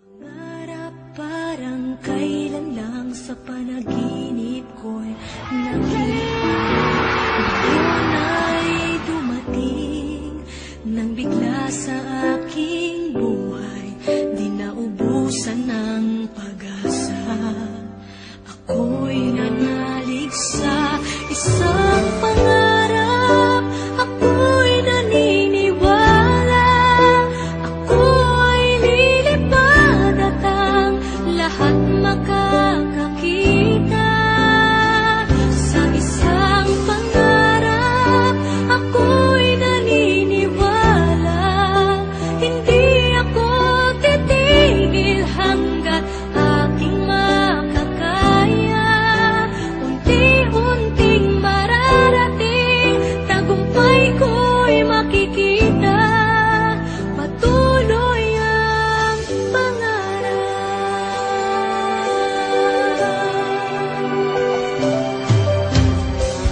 Pangarap parang kailan lang sa panaginip ko'y nakita. Ngayon ay dumating nang bigla sa aking buhay, di naubusan ng pag-asa. Ako'y nanalig sa isang pangarap, ako'y naniniwala, ako ay lilipad at ang lahat makakakita. Sa isang pangarap, ako'y naniniwala, hindi ako titigil hanggat aking makakaya. Unti-unting mararating, tagumpay ko'y makikita, patuloy ang pangarap.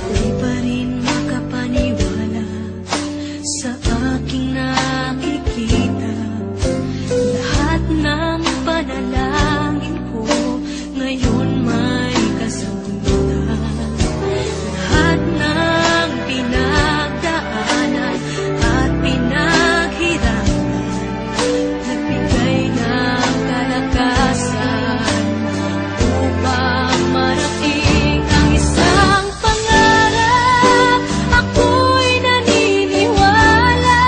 Di pa rin makapaniwala sa aking nakikita. Lahat ng panalangin ko ngayon may kasagutan. Lahat ng pinagdaanan at pinaghirapan, nagbigay ng kalakasan upang marating ang isang pangarap. Ako'y naniniwala,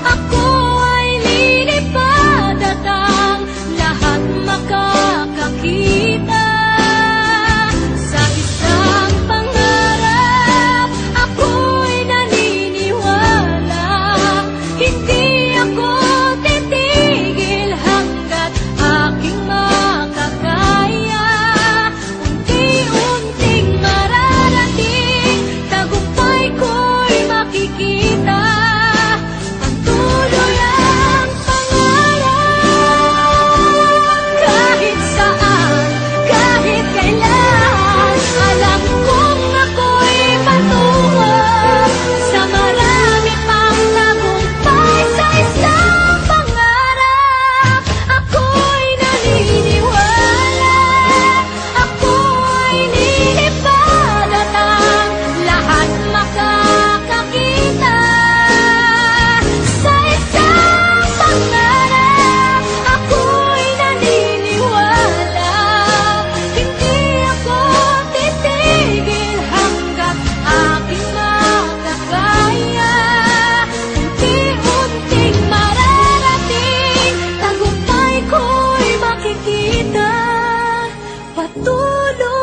ako ay lilipad at ang lahat makakakita. Sa isang pangarap, ako'y naniniwala, hindi ako titigil hanggat aking makakaya. Unti-unting mararating, tagumpay ko'y makikita, patuloy ang pangarap. Kahit saan, kahit kailan, alam kong ako'y patungo sa marami pang tagumpay. Sa isang pangarap, ako'y naniniwala, ako ay lilipad at ang lahat makakakita. Sa isang pangarap, ako'y naniniwala, hindi ako titigil hanggat aking makakaya. Unti-unting mararating, tagumpay ko'y makikita, patuloy